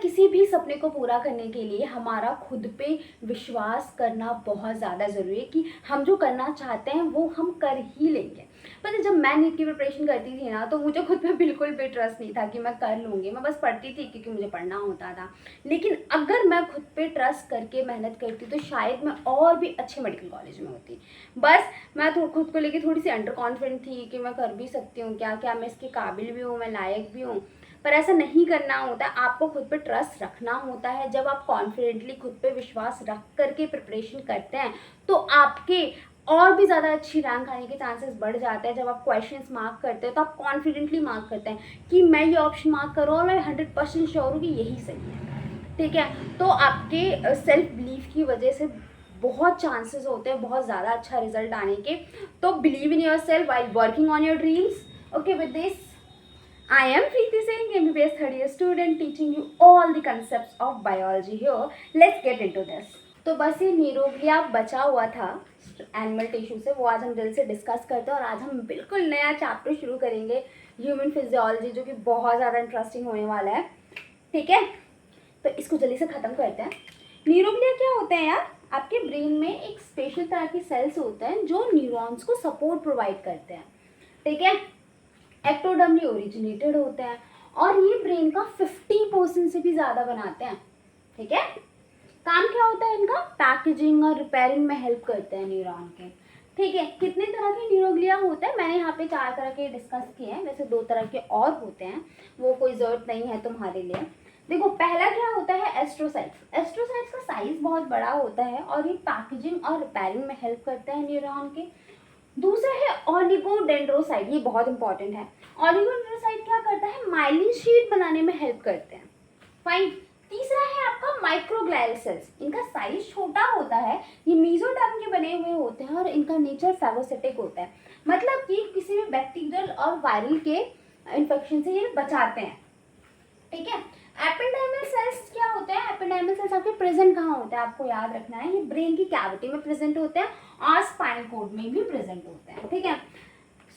किसी भी सपने को पूरा करने के लिए हमारा खुद पे विश्वास करना बहुत ज़्यादा ज़रूरी है कि हम जो करना चाहते हैं वो हम कर ही लेंगे। पता जब मैं नीट की प्रिपरेशन करती थी ना, तो मुझे खुद पे बिल्कुल भी ट्रस्ट नहीं था कि मैं कर लूँगी। मैं बस पढ़ती थी क्योंकि मुझे पढ़ना होता था। लेकिन अगर मैं खुद पे ट्रस्ट करके मेहनत करती तो शायद मैं और भी अच्छे मेडिकल कॉलेज में होती। बस मैं खुद को लेके थोड़ी सी अंडर कॉन्फिडेंट थी कि मैं कर भी सकती हूँ, क्या मैं इसके काबिल भी हूँ, मैं लायक भी हूँ। पर ऐसा नहीं करना होता है, आपको खुद पे ट्रस्ट रखना होता है। जब आप कॉन्फिडेंटली खुद पे विश्वास रख करके प्रिपरेशन करते हैं तो आपके और भी ज़्यादा अच्छी रैंक आने के चांसेस बढ़ जाते हैं। जब आप क्वेश्चंस मार्क करते हो तो आप कॉन्फिडेंटली मार्क करते हैं कि मैं ये ऑप्शन मार्क करूँ और मैं 100% श्योर हूँ कि यही सही है। ठीक है, तो आपके सेल्फ बिलीफ की वजह से बहुत चांसेस होते हैं बहुत ज़्यादा अच्छा रिजल्ट आने के। तो believe in your self while working on your dreams. Okay, with this I am Preeti Singh, MBBS third year student, teaching you all the concepts of biology here. Let's get into this. तो बस ये neuroglia बचा हुआ था animal tissue से, वो आज हम जल्दी से डिस्कस करते हैं। और आज हम बिल्कुल नया चैप्टर शुरू करेंगे, ह्यूमन फिजियोलॉजी, जो कि बहुत ज़्यादा इंटरेस्टिंग होने वाला है। ठीक है, तो इसको जल्दी से ख़त्म करते हैं। न्यूरोग्लिया क्या होते हैं यार? आपके ब्रेन में एक स्पेशल तरह के सेल्स होते हैं जो न्यूरॉन्स को सपोर्ट प्रोवाइड करते हैं। ठीक है, एक्टोडर्मली ओरिजिनेटेड होते हैं और ये ब्रेन का 50% से भी ज़्यादा बनाते हैं। ठीक है, काम क्या होता है इनका? पैकेजिंग और रिपेयरिंग में हेल्प करते हैं न्यूरॉन के। ठीक है, कितने तरह के न्यूरोग्लिया होते हैं? मैंने यहाँ पे 4 तरह के डिस्कस किए हैं, वैसे 2 तरह के और होते हैं, वो कोई ज़रूरत नहीं है तुम्हारे लिए। देखो, पहला क्या होता है? एस्ट्रोसाइट्स। एस्ट्रोसाइट्स का साइज बहुत बड़ा होता है और ये पैकेजिंग और रिपेयरिंग में हेल्प करते हैं न्यूरॉन के। दूसरा है ऑलिगोडेंड्रोसाइट, ये बहुत इंपॉर्टेंट है। ऑलिगोडेंड्रोसाइट क्या करता है? माइलिन शीट बनाने में हेल्प करते हैं। फाइन। तीसरा है आपका माइक्रोग्लियल सेल्स। इनका साइज छोटा होता है, ये मेसोडर्म के बने हुए होते हैं और इनका नेचर फेगोसिटिक होता है, मतलब कि किसी भी बैक्टीरियल और वायरल के इन्फेक्शन से ये बचाते हैं। ठीक है, एपिडेर्मल सेल्स क्या होते हैं? एपिडेर्मल सेल्स आपके प्रेजेंट कहाँ होते हैं? आपको याद रखना है, ये ब्रेन की कैविटी में प्रेजेंट होते हैं और स्पाइनल कॉर्ड में भी प्रेजेंट होते हैं। ठीक है,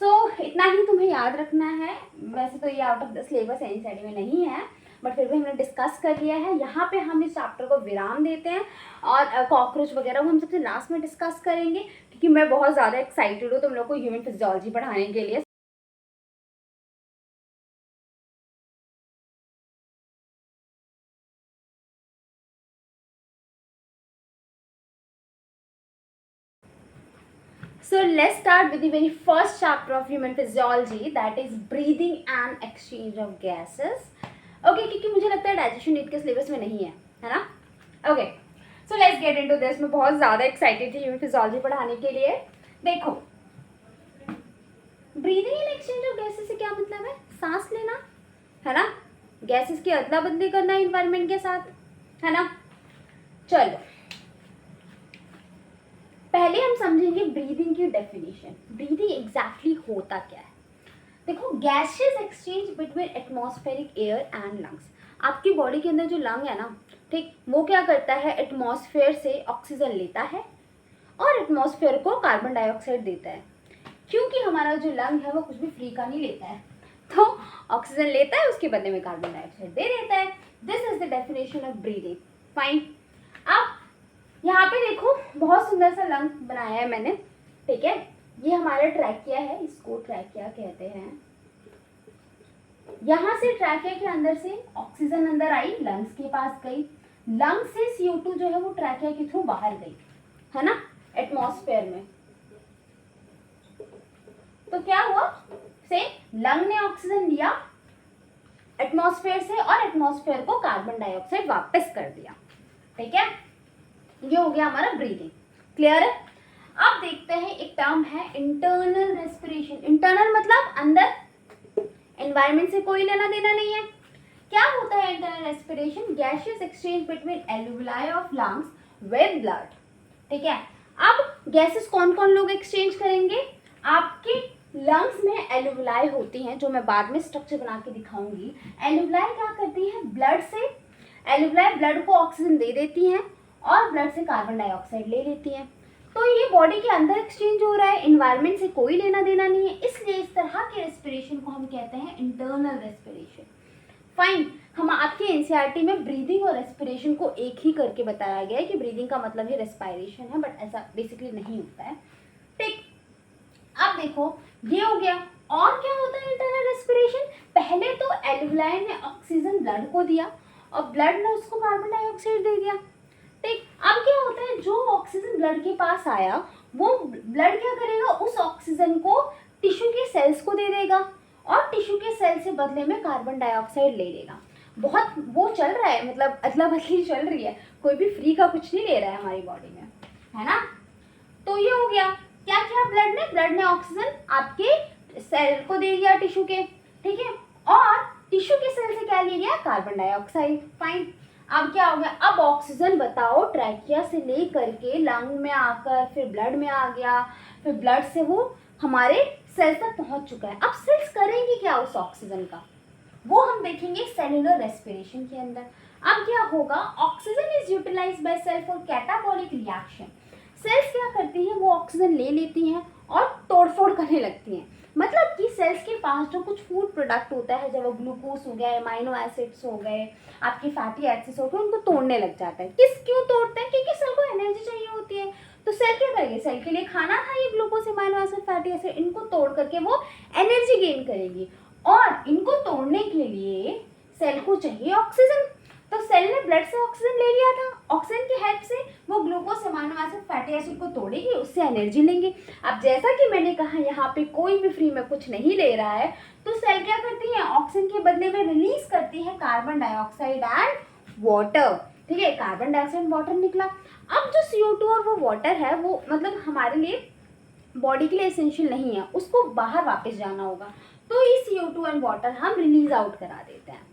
सो इतना ही तुम्हें याद रखना है। वैसे तो ये out of the syllabus NCERT में नहीं है, बट फिर भी हमने डिस्कस कर लिया है। यहाँ पे हम इस चैप्टर को विराम देते हैं और कॉकरोच वगैरह वो हम सबसे लास्ट में डिस्कस करेंगे, क्योंकि मैं बहुत ज़्यादा एक्साइटेड हूँ तुम लोग को ह्यूमन फिजियोलॉजी पढ़ाने के लिए। So let's start with the very first chapter of human physiology, that is breathing and exchange of gases. Okay, क्योंकि मुझे लगता है डाइजेशन नीट के सिलेबस में नहीं है ना? Okay, so let's get into this. मैं बहुत ज़्यादा एक्साइटेड थी ह्यूमन फिजियोलॉजी पढ़ाने के लिए। देखो, breathing and exchange of gases से क्या मतलब है? सांस लेना, है ना? गैसेस की अदला बदली करना इन्वायरमेंट के साथ, है ना? चलो पहले हम समझेंगे ब्रीदिंग की डेफिनेशन। ब्रीदिंग एग्जैक्टली होता क्या है? देखो, gases exchange between atmospheric air and lungs. आपकी बॉडी के अंदर जो लंग है ना, ठीक, वो क्या करता है? एटमॉस्फेयर से ऑक्सीजन लेता है और एटमॉस्फेयर को कार्बन डाइऑक्साइड देता है। क्योंकि हमारा जो लंग है वो कुछ भी फ्री का नहीं लेता है, तो ऑक्सीजन लेता है, उसके बदले में कार्बन डाइऑक्साइड दे देता है। This is the definition of breathing. Fine. अब यहाँ पे देखो, बहुत सुंदर सा लंग बनाया है मैंने। ठीक है, ये हमारा ट्रैकिया है, इसको ट्रैकिया कहते हैं। यहाँ से ट्रैकिया के अंदर से ऑक्सीजन अंदर आई, लंग्स के पास गई, लंग से CO2 जो है वो ट्रैकिया के थ्रू बाहर गई, है ना, एटमॉस्फेयर में। तो क्या हुआ? से लंग ने ऑक्सीजन लिया एटमॉस्फेयर से और एटमॉस्फेयर को कार्बन डाइऑक्साइड वापस कर दिया। ठीक है, ये हो गया हमारा ब्रीदिंग। क्लियर है? अब देखते हैं, एक टर्म है इंटरनल रेस्पिरेशन। इंटरनल मतलब अंदर, एनवायरनमेंट से कोई लेना देना नहीं है। क्या होता है internal respiration? Gaseous exchange between alveoli of lungs with blood. ठीक है, अब गैसेस कौन कौन लोग एक्सचेंज करेंगे? आपके लंग्स में एल्वियोलाई होती हैं, जो मैं बाद में स्ट्रक्चर बना के दिखाऊंगी। एल्वियोलाई क्या करती है? ब्लड से, एल्वियोलाई ब्लड को ऑक्सीजन दे देती हैं और ब्लड से कार्बन डाइऑक्साइड ले लेती हैं। तो ये बॉडी के अंदर एक्सचेंज हो रहा है, इन्वायरमेंट से कोई लेना देना नहीं है, इसलिए इस तरह के रेस्पिरेशन को हम कहते हैं इंटरनल रेस्पिरेशन। फाइन। हम आपके एनसीईआरटी में ब्रीदिंग और रेस्पिरेशन को एक ही करके बताया गया है कि ब्रीदिंग का मतलब ही रेस्पिरेशन है, बट ऐसा बेसिकली नहीं होता है। ठीक, अब देखो ये हो गया। और क्या होता है इंटरनल रेस्पिरेशन? पहले तो एल्वुलाई ने ऑक्सीजन ब्लड को दिया और ब्लड ने उसको कार्बन डाइऑक्साइड दे दिया। ठीक, अब क्या होता है, जो ऑक्सीजन ब्लड के पास आया वो ब्लड क्या करेगा, उस ऑक्सीजन को टिश्यू के सेल्स को दे देगा और टिश्यू के सेल से बदले में कार्बन डाइऑक्साइड ले लेगा। बहुत वो चल रहा है, मतलब अदला बदली चल रही है, कोई भी फ्री का कुछ नहीं ले रहा है हमारी बॉडी में, है ना। तो ये हो गया, क्या किया ब्लड ने ऑक्सीजन आपके सेल को दे दिया टिश्यू के, ठीक है, और टिश्यू के सेल से क्या ले लिया, कार्बन डाइऑक्साइड। फाइन, अब क्या हो गया, अब ऑक्सीजन बताओ ट्रैकिया से ले करके लंग में आकर फिर ब्लड में आ गया, फिर ब्लड से वो हमारे सेल्स तक पहुंच चुका है। अब सेल्स करेंगे क्या उस ऑक्सीजन का, वो हम देखेंगे सेलुलर रेस्पिरेशन के अंदर। अब क्या होगा, oxygen is utilise by cell for catabolic reaction. Cells क्या करती हैं, वो ऑक्सीजन ले लेती हैं और तोड़फोड़ करने लगती हैं। मतलब कि सेल्स के पास जो कुछ फूड प्रोडक्ट होता है, जब वो ग्लूकोज हो गए, अमाइनो एसिड्स हो गए, आपके फैटी एसिड्स हो गए, उनको तोड़ने लग जाता है। क्यों तोड़ते हैं? क्योंकि सेल को एनर्जी चाहिए होती है। तो सेल क्या करेगी, सेल के लिए खाना था ये glucose, amino acid, fatty acid, इनको तोड़ करके वो एनर्जी गेन करेगी और इनको तोड़ने के लिए सेल को चाहिए ऑक्सीजन। तो सेल ने ब्लड से ऑक्सीजन ले लिया था, ऑक्सीजन की हेल्प से वो glucose, amino acid, fatty acid को तोड़ेगी, उससे एनर्जी लेंगे। अब जैसा कि मैंने कहा यहाँ पे कोई भी फ्री में कुछ नहीं ले रहा है, तो सेल क्या करती है, ऑक्सीजन के बदले में रिलीज करती है कार्बन डाइऑक्साइड एंड वाटर। ठीक है, कार्बन डाइऑक्साइड वाटर निकला। अब जो CO2 और वो वाटर है, वो मतलब हमारे लिए बॉडी के लिए एसेंशियल नहीं है, उसको बाहर वापस जाना होगा, तो ये CO2 एंड वाटर हम रिलीज आउट करा देते हैं।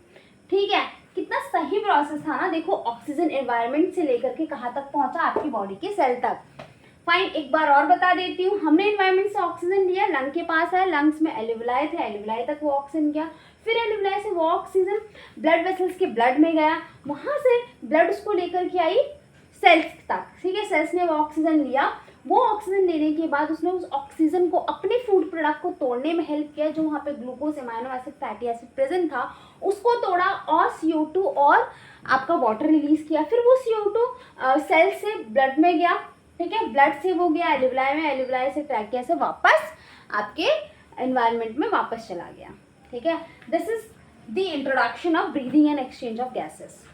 ठीक है, कितना सही प्रोसेस था ना। देखो ऑक्सीजन एनवायरनमेंट से लेकर के कहाँ तक पहुंचा, आपकी बॉडी के सेल तक। फाइन, एक बार और बता देती हूँ, हमने एनवायरनमेंट से ऑक्सीजन लिया, लंग के पास आया, लंग्स में एल्वुलाई थे, एल्वुलाई तक वो ऑक्सीजन गया, फिर एल्वुलाई से वो ऑक्सीजन ब्लड वेसल्स के ब्लड में गया, वहाँ से ब्लड उसको लेकर के आई सेल्स तक। ठीक है, सेल्स ने वो ऑक्सीजन लिया, वो ऑक्सीजन लेने के बाद उसने उस ऑक्सीजन को अपने फूड प्रोडक्ट को तोड़ने में हेल्प किया, जो वहाँ पे glucose, amino acid, fatty acid present था, उसको तोड़ा और CO2 और आपका वाटर रिलीज किया। फिर वो CO2 सेल से ब्लड में गया, ठीक है, ब्लड से वो गया एल्वुलाई में, एल्वुलाई से ट्रैकिया से वापस आपके एनवायरनमेंट में वापस चला गया। ठीक है, this is the introduction of breathing and exchange of gases.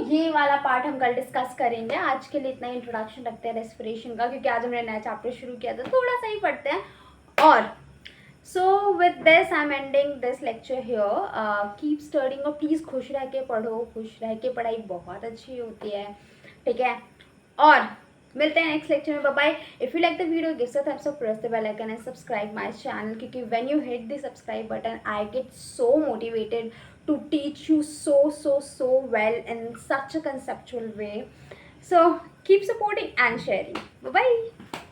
ये वाला पार्ट हम कल डिस्कस करेंगे। आज के लिए इतना इंट्रोडक्शन रखते हैं रेस्पिरेशन का, क्योंकि आज हमने नया चैप्टर शुरू किया था, थोड़ा सा ही पढ़ते हैं। और with this I'm ending this lecture here. Keep studying और प्लीज़ खुश रह के पढ़ो, खुश रह के पढ़ाई बहुत अच्छी होती है। ठीक है, और मिलते हैं नेक्स्ट लेक्चर में। Bye bye. If you like the video give a thumbs up, press the bell icon and subscribe my channel, क्योंकि when you hit the subscribe button I get so motivated to teach you so well in such a conceptual way. So keep supporting and sharing. Bye bye.